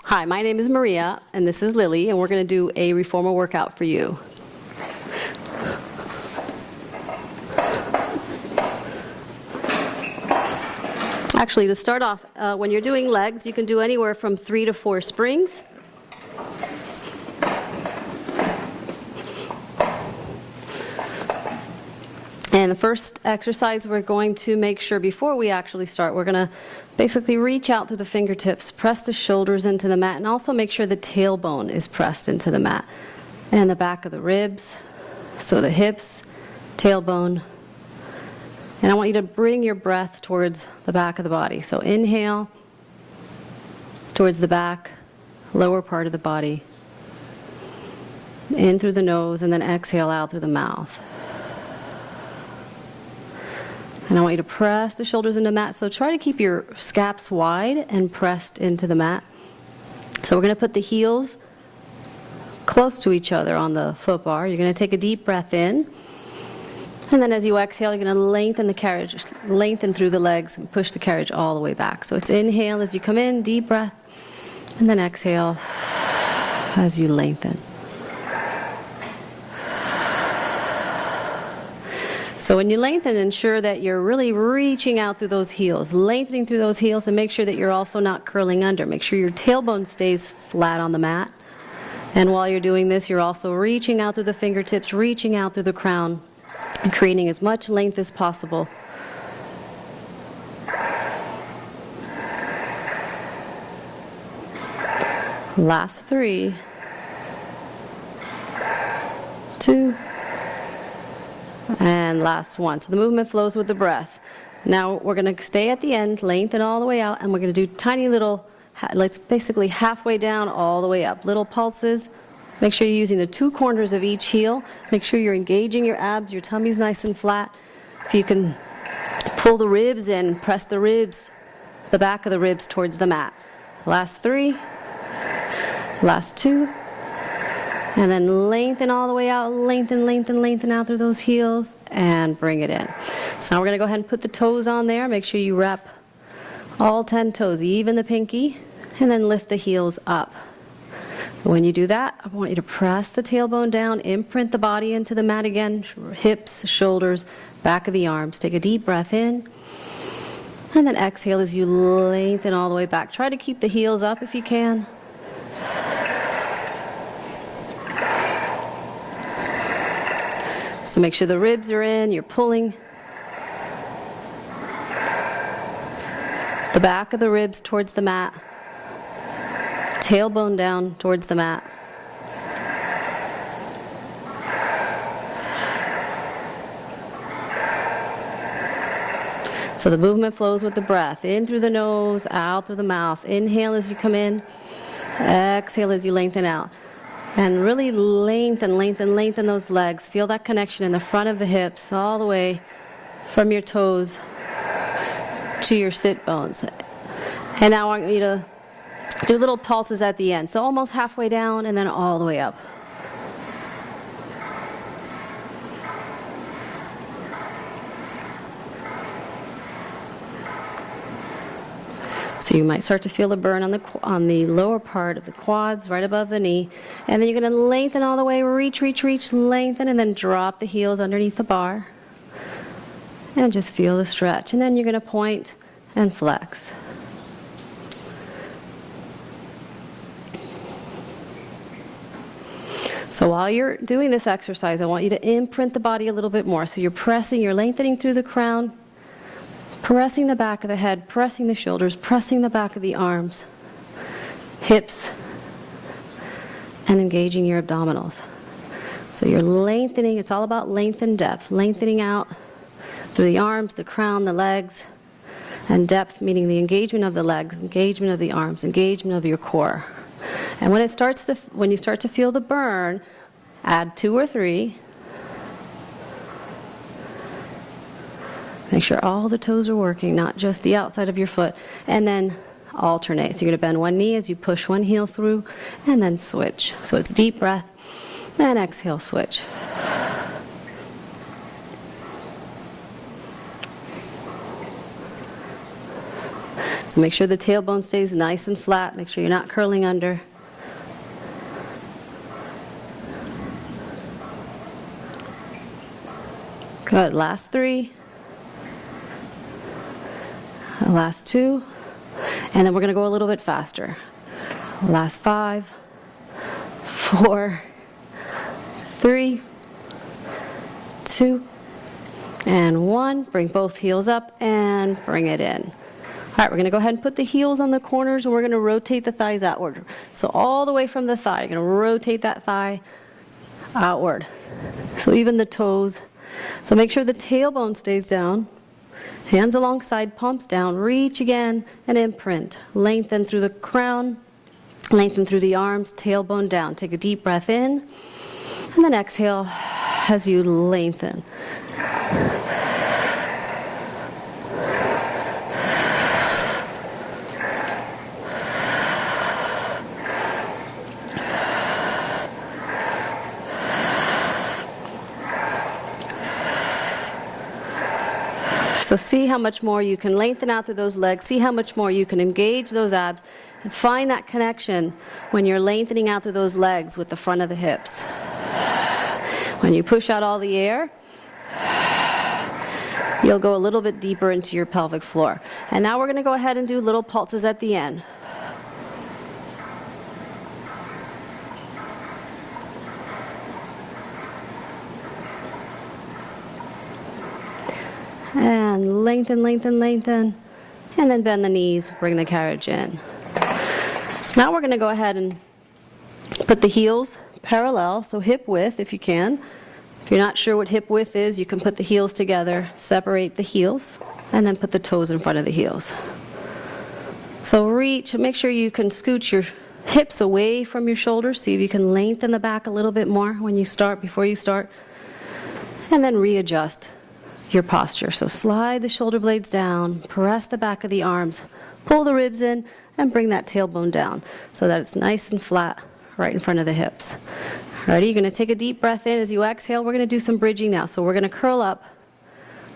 Hi, my name is Maria, and this is Lily, and we're going to do a reformer workout for you. Actually, to start off, when you're doing legs, you can do anywhere from 3 to 4 springs. And the first exercise we're going to make sure before we actually start, we're going to basically reach out through the fingertips, press the shoulders into the mat, and also make sure the tailbone is pressed into the mat. And the back of the ribs, so the hips, tailbone. And I want you to bring your breath towards the back of the body. So inhale towards the back, lower part of the body. In through the nose, and then exhale out through the mouth. And I want you to press the shoulders into the mat. So try to keep your scaps wide and pressed into the mat. So we're going to put the heels close to each other on the foot bar. You're going to take a deep breath in. And then as you exhale, you're going to lengthen the carriage, lengthen through the legs and push the carriage all the way back. So it's inhale as you come in, deep breath, and then exhale as you lengthen. So when you lengthen, ensure that you're really reaching out through those heels, lengthening through those heels, and make sure that you're also not curling under. Make sure your tailbone stays flat on the mat. And while you're doing this, you're also reaching out through the fingertips, reaching out through the crown, and creating as much length as possible. Last 3, 2, and last 1. So the movement flows with the breath. Now we're going to stay at the end, lengthen all the way out, and we're going to do tiny little, let's basically halfway down all the way up. Little pulses. Make sure you're using the 2 corners of each heel. Make sure you're engaging your abs, your tummy's nice and flat. If you can pull the ribs in, press the ribs, the back of the ribs towards the mat. Last 3, last 2. And then lengthen all the way out, lengthen out through those heels, and bring it in. So now we're going to go ahead and put the toes on there. Make sure you wrap all 10 toes, even the pinky, and then lift the heels up. When you do that, I want you to press the tailbone down, imprint the body into the mat again, hips, shoulders, back of the arms. Take a deep breath in, and then exhale as you lengthen all the way back. Try to keep the heels up if you can. So make sure the ribs are in, you're pulling the back of the ribs towards the mat, tailbone down towards the mat. So the movement flows with the breath, in through the nose, out through the mouth. Inhale as you come in, exhale as you lengthen out. And really lengthen those legs. Feel that connection in the front of the hips, all the way from your toes to your sit bones. And now I want you to do little pulses at the end. So almost halfway down and then all the way up. So you might start to feel the burn on the lower part of the quads, right above the knee. And then you're going to lengthen all the way, reach, lengthen, and then drop the heels underneath the bar. And just feel the stretch. And then you're going to point and flex. So while you're doing this exercise, I want you to imprint the body a little bit more. So you're pressing, you're lengthening through the crown, pressing the back of the head, pressing the shoulders, pressing the back of the arms, hips, and engaging your abdominals. So you're lengthening, it's all about length and depth. Lengthening out through the arms, the crown, the legs, and depth, meaning the engagement of the legs, engagement of the arms, engagement of your core. And when you start to feel the burn, add 2 or 3. Make sure all the toes are working, not just the outside of your foot. And then alternate. So you're going to bend one knee as you push one heel through, and then switch. So it's deep breath, and exhale, switch. So make sure the tailbone stays nice and flat. Make sure you're not curling under. Good. Last 3. Last 2. And then we're going to go a little bit faster. Last 5, 4, 3, 2, and 1. Bring both heels up and bring it in. All right, we're going to go ahead and put the heels on the corners, and we're going to rotate the thighs outward. So all the way from the thigh, you're going to rotate that thigh outward. So even the toes. So make sure the tailbone stays down. Hands alongside, palms down. Reach again and imprint. Lengthen through the crown. Lengthen through the arms. Tailbone down. Take a deep breath in. And then exhale as you lengthen. So see how much more you can lengthen out through those legs. See how much more you can engage those abs. And find that connection when you're lengthening out through those legs with the front of the hips. When you push out all the air, you'll go a little bit deeper into your pelvic floor. And now we're going to go ahead and do little pulses at the end. And lengthen, lengthen, lengthen. And then bend the knees, bring the carriage in. So now we're going to go ahead and put the heels parallel, so hip width if you can. If you're not sure what hip width is, you can put the heels together, separate the heels, and then put the toes in front of the heels. So reach, make sure you can scoot your hips away from your shoulders. See if you can lengthen the back a little bit more when you start, before you start. And then readjust your posture. So slide the shoulder blades down, press the back of the arms, pull the ribs in, and bring that tailbone down so that it's nice and flat right in front of the hips. Ready? You're going to take a deep breath in. As you exhale, we're going to do some bridging now. So we're going to curl up,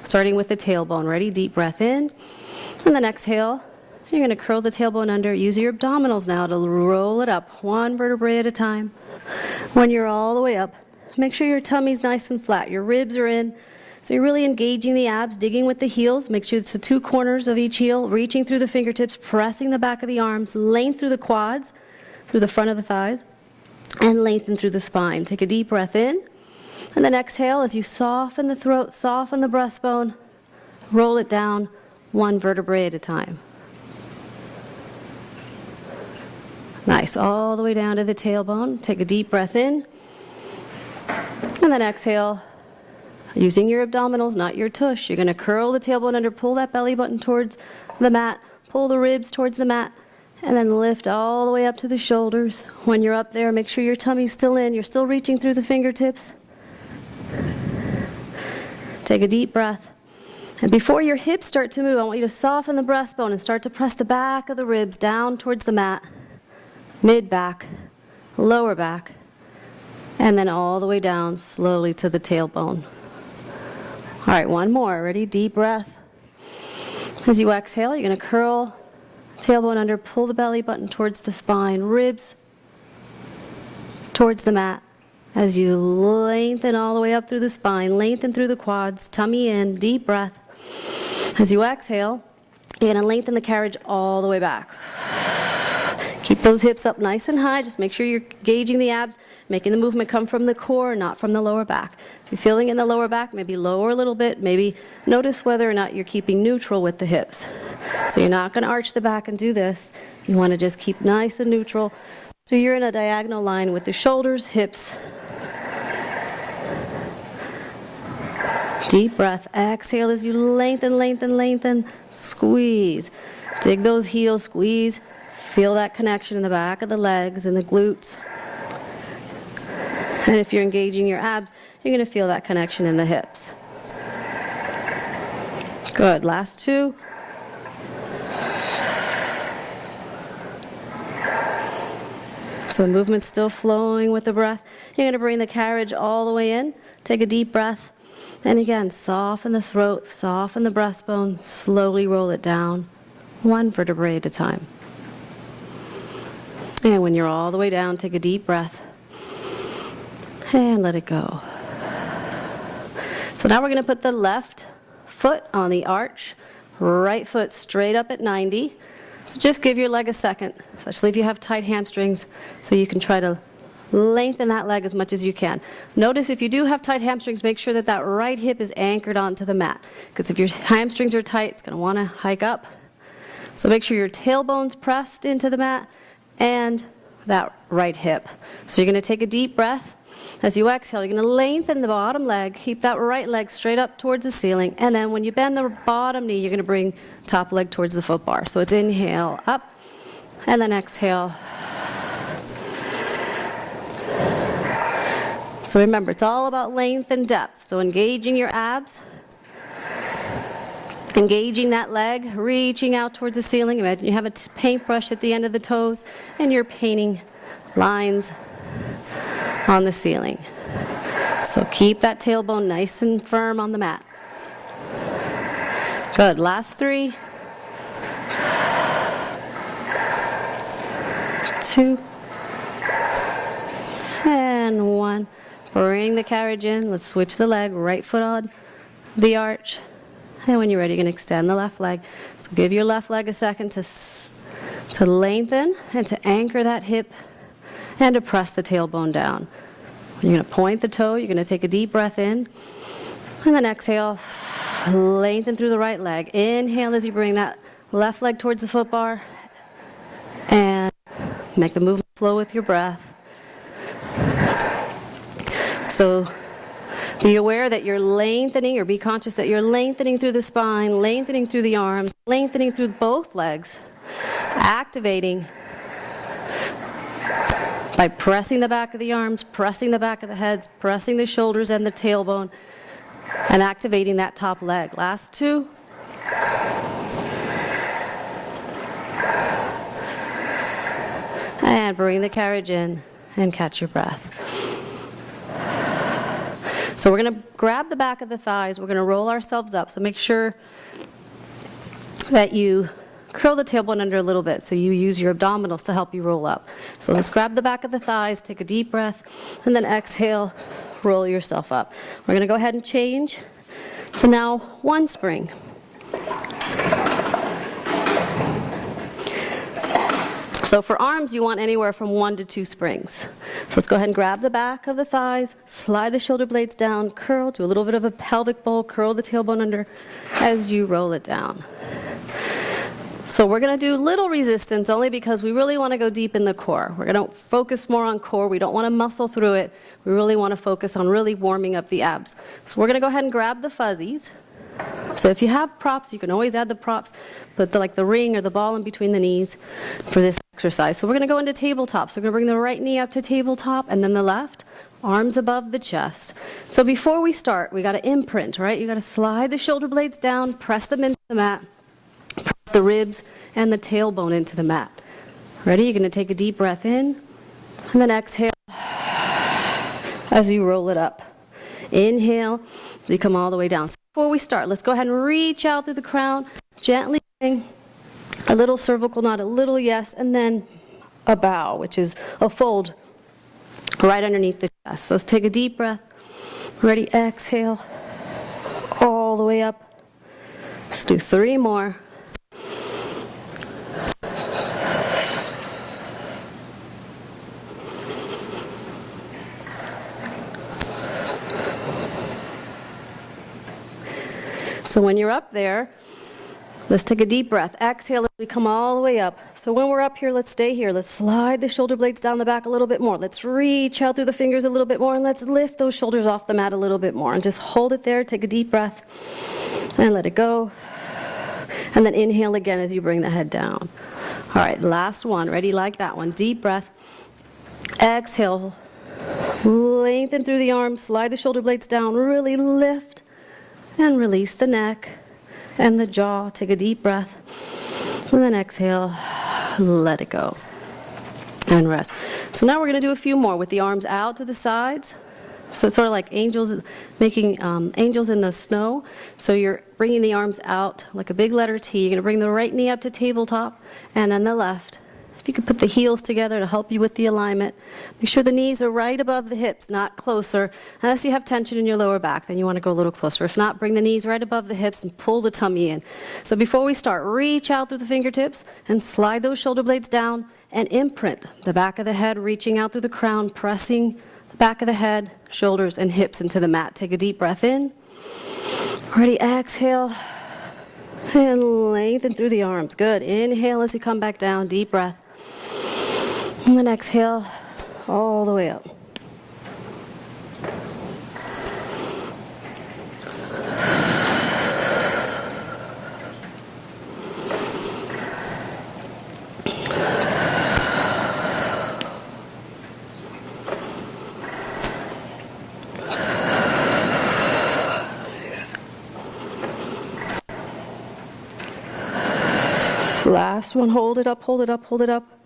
starting with the tailbone. Ready? Deep breath in. And then exhale. You're going to curl the tailbone under. Use your abdominals now to roll it up, one vertebrae at a time. When you're all the way up, make sure your tummy's nice and flat. Your ribs are in. So you're really engaging the abs, digging with the heels. Make sure it's the 2 corners of each heel, reaching through the fingertips, pressing the back of the arms, length through the quads, through the front of the thighs, and lengthen through the spine. Take a deep breath in, and then exhale as you soften the throat, soften the breastbone, roll it down, one vertebrae at a time. Nice, all the way down to the tailbone. Take a deep breath in, and then exhale. Using your abdominals, not your tush. You're going to curl the tailbone under, pull that belly button towards the mat, pull the ribs towards the mat, and then lift all the way up to the shoulders. When you're up there, make sure your tummy's still in. You're still reaching through the fingertips. Take a deep breath. And before your hips start to move, I want you to soften the breastbone and start to press the back of the ribs down towards the mat, mid-back, lower back, and then all the way down slowly to the tailbone. All right, one more. Ready? Deep breath. As you exhale, you're going to curl tailbone under, pull the belly button towards the spine, ribs towards the mat. As you lengthen all the way up through the spine, lengthen through the quads, tummy in, deep breath. As you exhale, you're going to lengthen the carriage all the way back. Keep those hips up nice and high. Just make sure you're gauging the abs, making the movement come from the core, not from the lower back. If you're feeling in the lower back, maybe lower a little bit. Maybe notice whether or not you're keeping neutral with the hips. So you're not going to arch the back and do this. You want to just keep nice and neutral. So you're in a diagonal line with the shoulders, hips. Deep breath. Exhale as you lengthen, lengthen, lengthen. Squeeze. Dig those heels, squeeze. Feel that connection in the back of the legs and the glutes. And if you're engaging your abs, you're going to feel that connection in the hips. Good. Last 2. So the movement's still flowing with the breath. You're going to bring the carriage all the way in. Take a deep breath. And again, soften the throat, soften the breastbone. Slowly roll it down. one vertebrae at a time. And when you're all the way down, take a deep breath and let it go. So now we're going to put the left foot on the arch, right foot straight up at 90. So just give your leg a second, especially if you have tight hamstrings, so you can try to lengthen that leg as much as you can. Notice if you do have tight hamstrings, make sure that that right hip is anchored onto the mat, because if your hamstrings are tight, it's going to want to hike up. So make sure your tailbone's pressed into the mat and that right hip. So you're going to take a deep breath. As you exhale, you're going to lengthen the bottom leg, keep that right leg straight up towards the ceiling, and then when you bend the bottom knee, you're going to bring top leg towards the foot bar. So it's inhale, up, and then exhale. So remember, it's all about length and depth. So engaging your abs, engaging that leg, reaching out towards the ceiling. Imagine you have a paintbrush at the end of the toes, and you're painting lines on the ceiling. So keep that tailbone nice and firm on the mat. Good. Last 3, 2, and 1. Bring the carriage in. Let's switch the leg. Right foot on the arch. And when you're ready, you're going to extend the left leg. So give your left leg a second to lengthen and to anchor that hip and to press the tailbone down. You're going to point the toe. You're going to take a deep breath in. And then exhale. Lengthen through the right leg. Inhale as you bring that left leg towards the foot bar. And make the movement flow with your breath. So be aware that you're lengthening, or be conscious that you're lengthening through the spine, lengthening through the arms, lengthening through both legs, activating by pressing the back of the arms, pressing the back of the heads, pressing the shoulders and the tailbone, and activating that top leg. Last 2. And bring the carriage in and catch your breath. So we're going to grab the back of the thighs. We're going to roll ourselves up. So make sure that you curl the tailbone under a little bit, so you use your abdominals to help you roll up. So let's grab the back of the thighs, take a deep breath, and then exhale, roll yourself up. We're going to go ahead and change to now 1 spring. So for arms, you want anywhere from 1 to 2 springs. So let's go ahead and grab the back of the thighs, slide the shoulder blades down, curl, do a little bit of a pelvic bowl, curl the tailbone under as you roll it down. So we're going to do little resistance only because we really want to go deep in the core. We're going to focus more on core. We don't want to muscle through it. We really want to focus on really warming up the abs. So we're going to go ahead and grab the fuzzies. So if you have props, you can always add the props, put the ring or the ball in between the knees for this exercise. So we're going to go into tabletop. So we're going to bring the right knee up to tabletop and then the left, arms above the chest. So before we start, we got to imprint, right? You got to slide the shoulder blades down, press them into the mat, press the ribs and the tailbone into the mat. Ready? You're going to take a deep breath in and then exhale as you roll it up. Inhale, you come all the way down. So before we start, let's go ahead and reach out through the crown, gently bring a little cervical knot, a little yes, and then a bow, which is a fold right underneath the chest. So let's take a deep breath. Ready? Exhale all the way up. Let's do 3 more. So when you're up there, let's take a deep breath. Exhale as we come all the way up. So when we're up here, let's stay here. Let's slide the shoulder blades down the back a little bit more. Let's reach out through the fingers a little bit more, and let's lift those shoulders off the mat a little bit more. And just hold it there. Take a deep breath and let it go. And then inhale again as you bring the head down. All right, last one. Ready? Like that one. Deep breath. Exhale. Lengthen through the arms. Slide the shoulder blades down. Really lift. And release the neck and the jaw. Take a deep breath. And then exhale. Let it go. And rest. So now we're going to do a few more with the arms out to the sides. So it's sort of like angels, making angels in the snow. So you're bringing the arms out like a big letter T. You're going to bring the right knee up to tabletop, and then the left. If you could put the heels together to help you with the alignment. Make sure the knees are right above the hips, not closer. Unless you have tension in your lower back, then you want to go a little closer. If not, bring the knees right above the hips and pull the tummy in. So before we start, reach out through the fingertips and slide those shoulder blades down and imprint the back of the head, reaching out through the crown, pressing the back of the head, shoulders, and hips into the mat. Take a deep breath in. Ready, exhale. And lengthen through the arms. Good. Inhale as you come back down, deep breath. And then exhale all the way up. Last one, hold it up, hold it up, hold it up.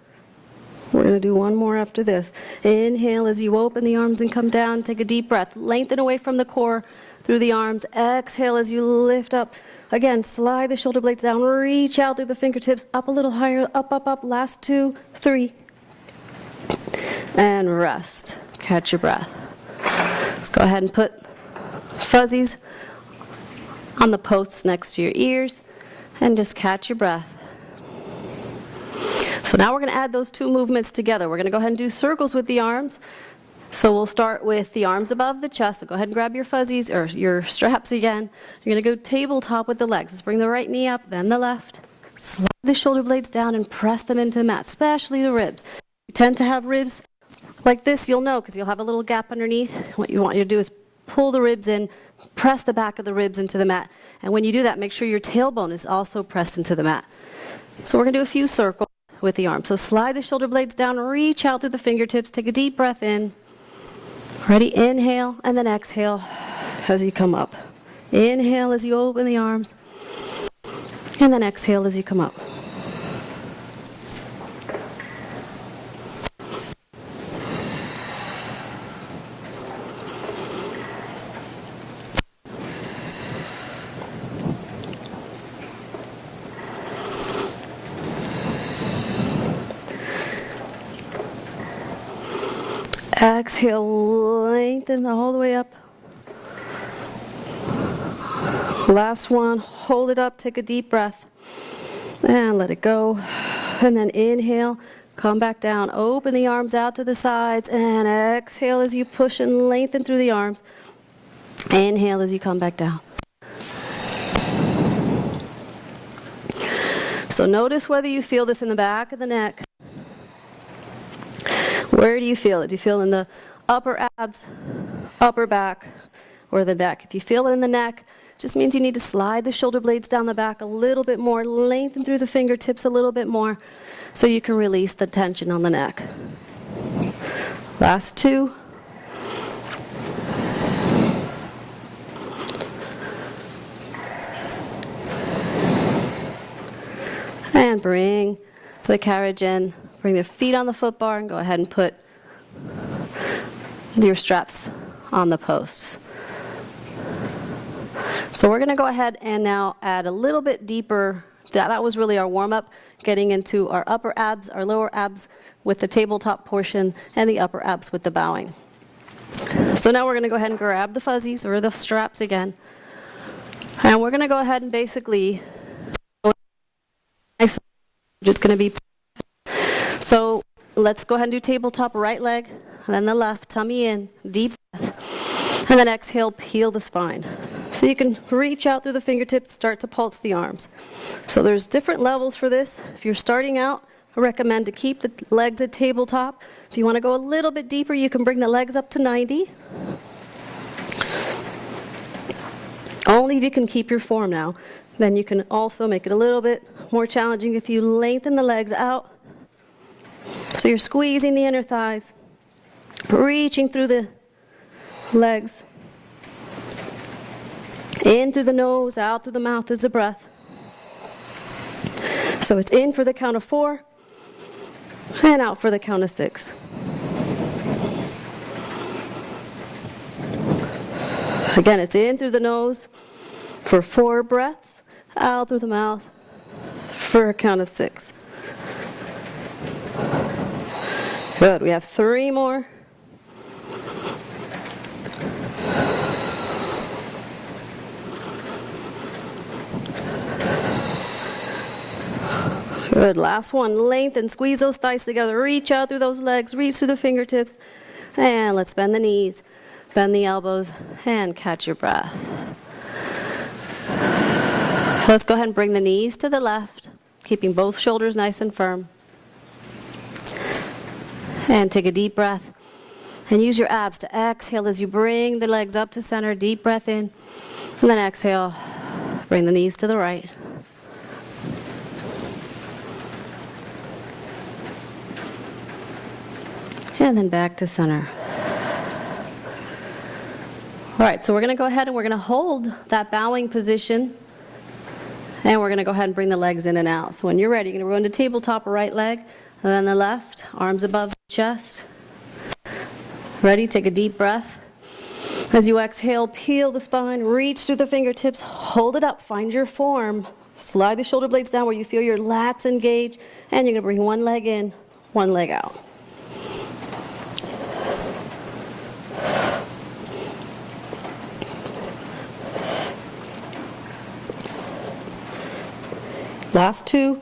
We're going to do one more after this. Inhale as you open the arms and come down. Take a deep breath. Lengthen away from the core through the arms. Exhale as you lift up. Again, slide the shoulder blades down. Reach out through the fingertips. Up a little higher. Up, up, up. Last 2, 3. And rest. Catch your breath. Let's go ahead and put fuzzies on the posts next to your ears. And just catch your breath. So now we're going to add those two movements together. We're going to go ahead and do circles with the arms. So we'll start with the arms above the chest. So go ahead and grab your fuzzies or your straps again. You're going to go tabletop with the legs. Just bring the right knee up, then the left. Slide the shoulder blades down and press them into the mat, especially the ribs. You tend to have ribs like this, you'll know, because you'll have a little gap underneath. What you want you to do is pull the ribs in, press the back of the ribs into the mat. And when you do that, make sure your tailbone is also pressed into the mat. So we're going to do a few circles with the arms. So slide the shoulder blades down, reach out through the fingertips, take a deep breath in. Ready, inhale, and then exhale as you come up. Inhale as you open the arms, and then exhale as you come up. Exhale, lengthen all the way up. Last one, hold it up, take a deep breath, and let it go. And then inhale, come back down, open the arms out to the sides, and exhale as you push and lengthen through the arms. Inhale as you come back down. So notice whether you feel this in the back of the neck. Where do you feel it? Do you feel it in the upper abs, upper back, or the neck? If you feel it in the neck, it just means you need to slide the shoulder blades down the back a little bit more, lengthen through the fingertips a little bit more, so you can release the tension on the neck. Last 2. And bring the carriage in. Bring the feet on the foot bar and go ahead and put your straps on the posts. So we're going to go ahead and now add a little bit deeper. That was really our warm-up, getting into our upper abs, our lower abs with the tabletop portion, and the upper abs with the bowing. So now we're going to go ahead and grab the fuzzies or the straps again. And we're going to go ahead and basically, it's going to be, so let's go ahead and do tabletop, right leg, and then the left, tummy in, deep breath, and then exhale, peel the spine. So you can reach out through the fingertips, start to pulse the arms. So there's different levels for this. If you're starting out, I recommend to keep the legs at tabletop. If you want to go a little bit deeper, you can bring the legs up to 90. Only if you can keep your form now. Then you can also make it a little bit more challenging if you lengthen the legs out. So you're squeezing the inner thighs, reaching through the legs, in through the nose, out through the mouth is the breath. So it's in for the count of 4, and out for the count of 6. Again, it's in through the nose for 4 breaths, out through the mouth for a count of 6. Good, we have 3 more. Good, last one, lengthen, squeeze those thighs together, reach out through those legs, reach through the fingertips, and let's bend the knees, bend the elbows, and catch your breath. Let's go ahead and bring the knees to the left, keeping both shoulders nice and firm. And take a deep breath, and use your abs to exhale as you bring the legs up to center, deep breath in, and then exhale, bring the knees to the right. And then back to center. All right, so we're going to go ahead and we're going to hold that bowing position. And we're going to go ahead and bring the legs in and out. So when you're ready, you're going to go into tabletop, right leg, and then the left, arms above the chest. Ready? Take a deep breath. As you exhale, peel the spine, reach through the fingertips, hold it up, find your form. Slide the shoulder blades down where you feel your lats engage, and you're going to bring one leg in, one leg out. Last 2.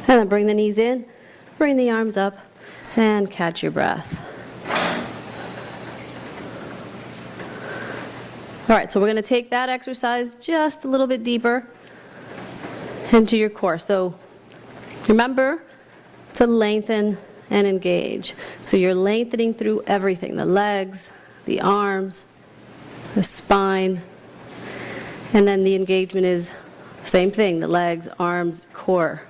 And then bring the knees in, bring the arms up, and catch your breath. All right, so we're going to take that exercise just a little bit deeper into your core. So remember to lengthen and engage. So you're lengthening through everything, the legs, the arms, the spine, and then the engagement is same thing, the legs, arms, core.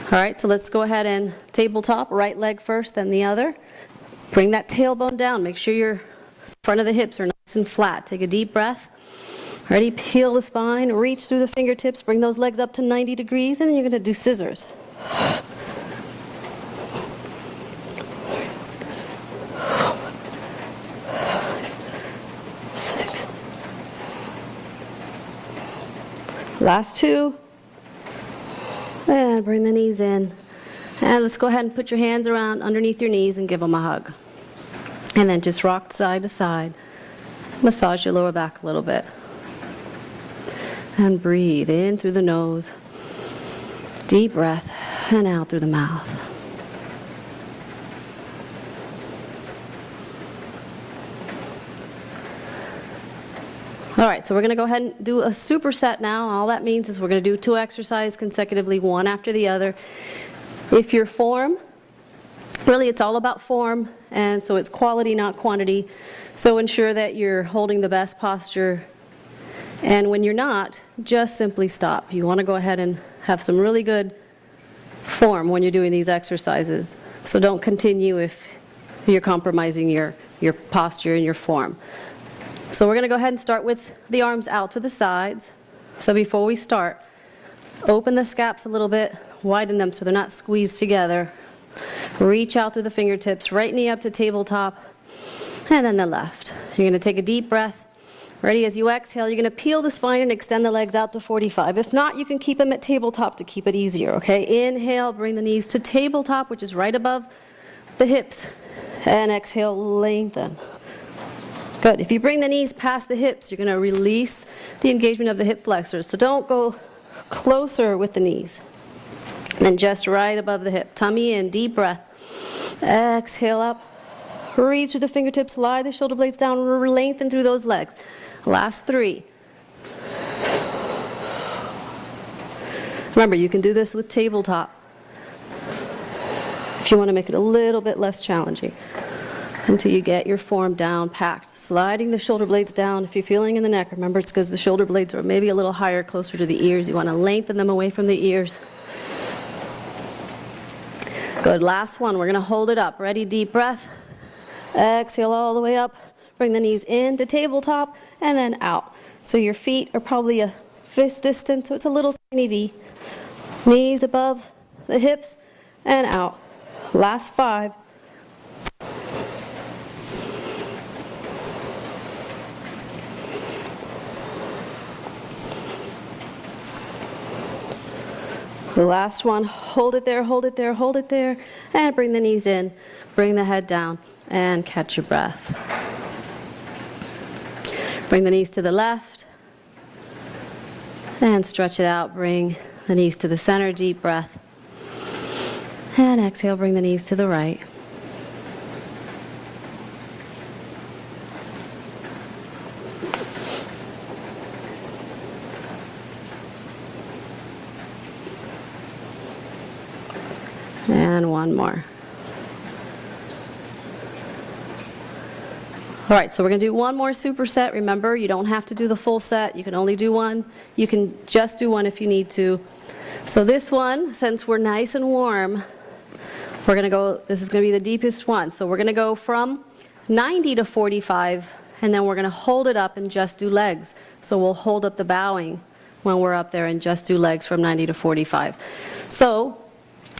All right, so let's go ahead and tabletop, right leg first, then the other. Bring that tailbone down. Make sure your front of the hips are nice and flat. Take a deep breath. Ready? Peel the spine, reach through the fingertips, bring those legs up to 90 degrees, and then you're going to do scissors. Last 2, and bring the knees in, and let's go ahead and put your hands around underneath your knees and give them a hug, and then just rock side to side, massage your lower back a little bit, and breathe in through the nose, deep breath, and out through the mouth. All right, so we're going to go ahead and do a superset now. All that means is we're going to do 2 exercises consecutively, one after the other. If your form, really it's all about form, and so it's quality, not quantity. So ensure that you're holding the best posture. And when you're not, just simply stop. You want to go ahead and have some really good form when you're doing these exercises. So don't continue if you're compromising your posture and your form. So we're going to go ahead and start with the arms out to the sides. So before we start, open the scaps a little bit, widen them so they're not squeezed together. Reach out through the fingertips, right knee up to tabletop, and then the left. You're going to take a deep breath. Ready? As you exhale, you're going to peel the spine and extend the legs out to 45. If not, you can keep them at tabletop to keep it easier, okay? Inhale, bring the knees to tabletop, which is right above the hips, and exhale, lengthen. Good. If you bring the knees past the hips, you're going to release the engagement of the hip flexors. So don't go closer with the knees. And then just right above the hip. Tummy in, deep breath. Exhale up. Reach through the fingertips, slide the shoulder blades down, lengthen through those legs. Last 3. Remember, you can do this with tabletop if you want to make it a little bit less challenging. Until you get your form down, packed. Sliding the shoulder blades down. If you're feeling in the neck, remember it's because the shoulder blades are maybe a little higher, closer to the ears. You want to lengthen them away from the ears. Good, last one. We're going to hold it up. Ready, deep breath. Exhale all the way up. Bring the knees in to tabletop and then out. So your feet are probably a fist distance, so it's a little tiny V. Knees above the hips and out. Last 5. The last one, hold it there, hold it there, hold it there, and bring the knees in, bring the head down, and catch your breath. Bring the knees to the left, and stretch it out, bring the knees to the center, deep breath, and exhale, bring the knees to the right. And one more. All right, so we're going to do one more superset. Remember, you don't have to do the full set. You can only do one. You can just do one if you need to. So this one, since we're nice and warm, we're going to go, this is going to be the deepest one. So we're going to go from 90 to 45, and then we're going to hold it up and just do legs. So we'll hold up the bowing when we're up there and just do legs from 90 to 45. So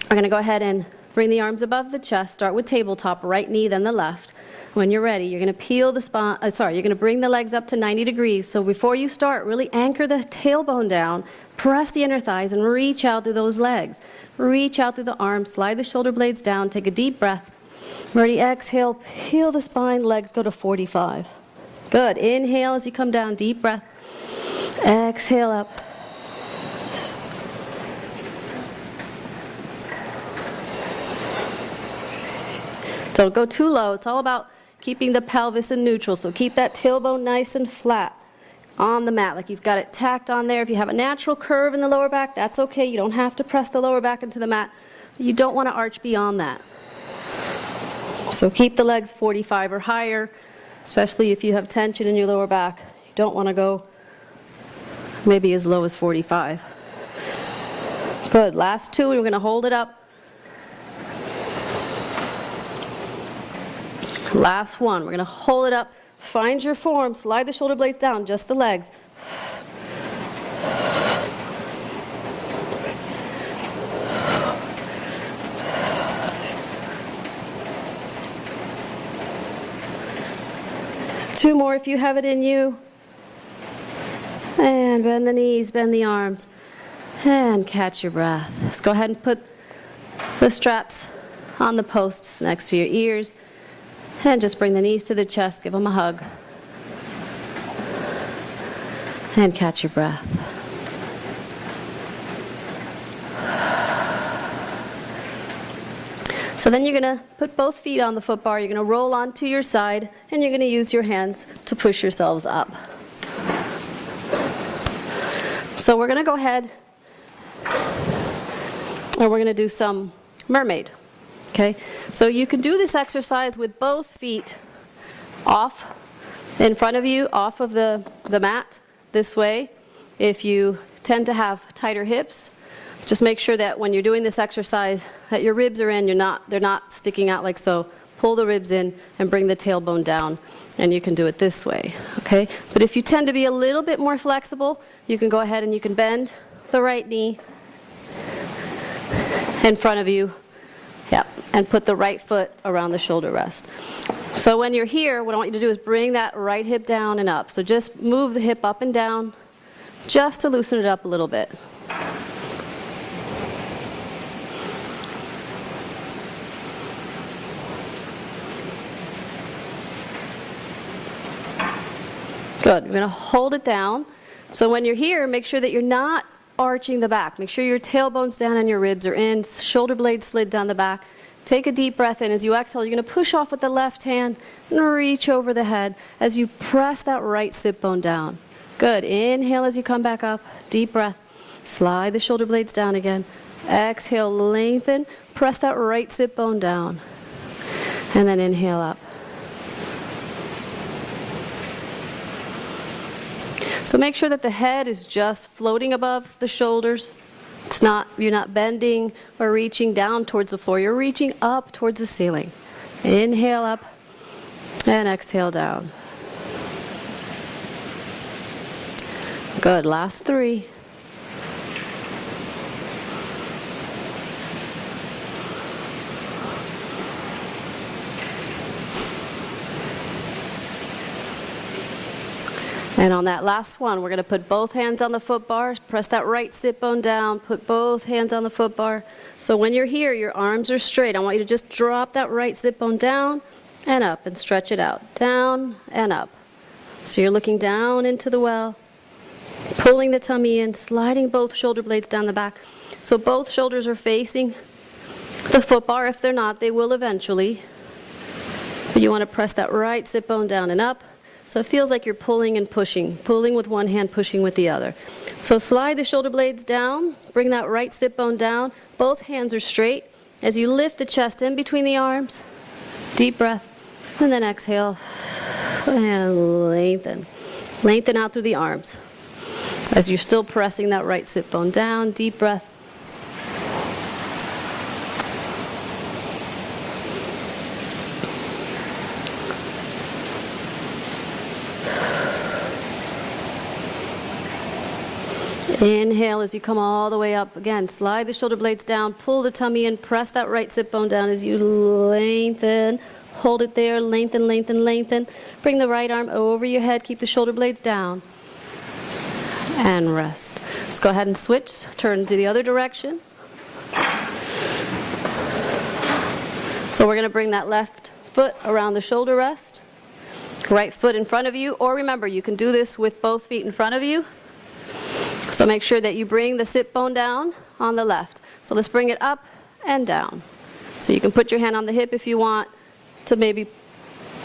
we're going to go ahead and bring the arms above the chest. Start with tabletop, right knee, then the left. When you're ready, you're going to peel the spine, you're going to bring the legs up to 90 degrees. So before you start, really anchor the tailbone down, press the inner thighs, and reach out through those legs. Reach out through the arms, slide the shoulder blades down, take a deep breath. Ready, exhale, peel the spine, legs go to 45. Good. Inhale as you come down, deep breath. Exhale up. Don't go too low. It's all about keeping the pelvis in neutral. So keep that tailbone nice and flat on the mat, like you've got it tacked on there. If you have a natural curve in the lower back, that's okay. You don't have to press the lower back into the mat. You don't want to arch beyond that. So keep the legs 45 or higher, especially if you have tension in your lower back. You don't want to go maybe as low as 45. Good. Last two, we're going to hold it up. Last one, we're going to hold it up, find your form, slide the shoulder blades down, just the legs. Two more if you have it in you. And bend the knees, bend the arms, and catch your breath. Let's go ahead and put the straps on the posts next to your ears. And just bring the knees to the chest, give them a hug. And catch your breath. So then you're going to put both feet on the foot bar, you're going to roll onto your side, and you're going to use your hands to push yourselves up. So we're going to go ahead, and we're going to do some mermaid. Okay, so you can do this exercise with both feet off in front of you, off of the mat this way. If you tend to have tighter hips, just make sure that when you're doing this exercise that your ribs are in, they're not sticking out like so. Pull the ribs in and bring the tailbone down, and you can do it this way. Okay, but if you tend to be a little bit more flexible, you can go ahead and you can bend the right knee in front of you. Yep, and put the right foot around the shoulder rest. So when you're here, what I want you to do is bring that right hip down and up. So just move the hip up and down just to loosen it up a little bit. Good. We're going to hold it down. So when you're here, make sure that you're not arching the back. Make sure your tailbone's down and your ribs are in, shoulder blades slid down the back. Take a deep breath in. As you exhale, you're going to push off with the left hand and reach over the head as you press that right sit bone down. Good. Inhale as you come back up. Deep breath. Slide the shoulder blades down again. Exhale, lengthen. Press that right sit bone down. And then inhale up. So make sure that the head is just floating above the shoulders. You're not bending or reaching down towards the floor. You're reaching up towards the ceiling. Inhale up and exhale down. Good. Last three. And on that last one, we're going to put both hands on the foot bar, press that right sit bone down, put both hands on the foot bar. So when you're here, your arms are straight. I want you to just drop that right sit bone down and up and stretch it out, down and up. So you're looking down into the well, pulling the tummy in, sliding both shoulder blades down the back. So both shoulders are facing the foot bar. If they're not, they will eventually. But you want to press that right sit bone down and up. So it feels like you're pulling and pushing, pulling with one hand, pushing with the other. So slide the shoulder blades down, bring that right sit bone down. Both hands are straight. As you lift the chest in between the arms, deep breath, and then exhale, and lengthen. Lengthen out through the arms. As you're still pressing that right sit bone down, deep breath. Inhale as you come all the way up. Again, slide the shoulder blades down, pull the tummy in, press that right sit bone down as you lengthen. Hold it there, lengthen, lengthen, lengthen. Bring the right arm over your head, keep the shoulder blades down. And rest. Let's go ahead and switch, turn to the other direction. So we're going to bring that left foot around the shoulder rest. Right foot in front of you, or remember, you can do this with both feet in front of you. So make sure that you bring the sit bone down on the left. So let's bring it up and down. So you can put your hand on the hip if you want to maybe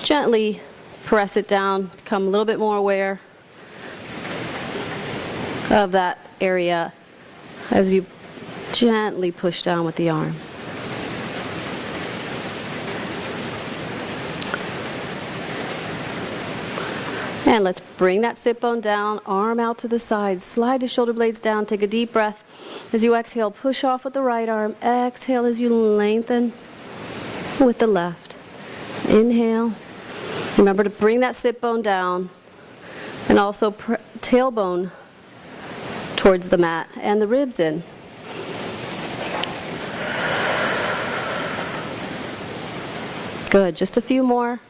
gently press it down, become a little bit more aware of that area as you gently push down with the arm. And let's bring that sit bone down, arm out to the side, slide the shoulder blades down, take a deep breath. As you exhale, push off with the right arm. Exhale as you lengthen with the left. Inhale. Remember to bring that sit bone down and also tailbone towards the mat and the ribs in. Good, just a few more.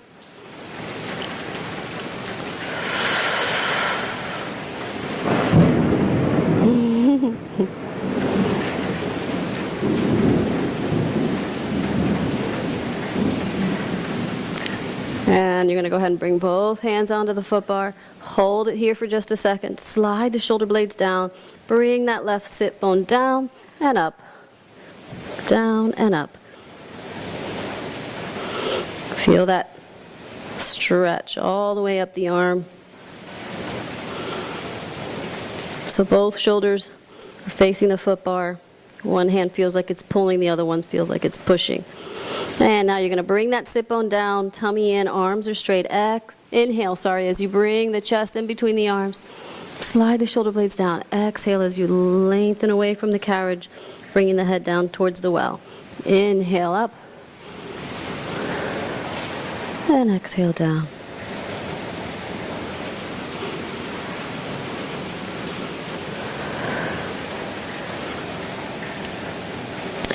And you're going to go ahead and bring both hands onto the foot bar. Hold it here for just a second. Slide the shoulder blades down. Bring that left sit bone down and up. Down and up. Feel that stretch all the way up the arm. So both shoulders are facing the foot bar. One hand feels like it's pulling, the other one feels like it's pushing. And now you're going to bring that sit bone down, tummy in, arms are straight. Inhale, as you bring the chest in between the arms. Slide the shoulder blades down. Exhale as you lengthen away from the carriage, bringing the head down towards the well. Inhale up. And exhale down.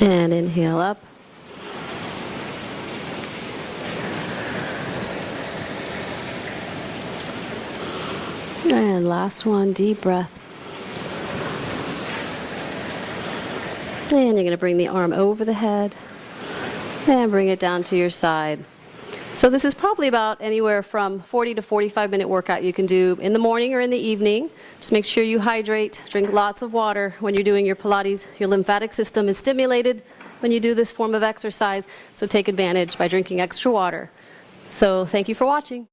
And inhale up. And last one, deep breath. And you're going to bring the arm over the head and bring it down to your side. So this is probably about anywhere from 40 to 45-minute workout you can do in the morning or in the evening. Just make sure you hydrate, drink lots of water when you're doing your Pilates. Your lymphatic system is stimulated when you do this form of exercise, so take advantage by drinking extra water. So thank you for watching.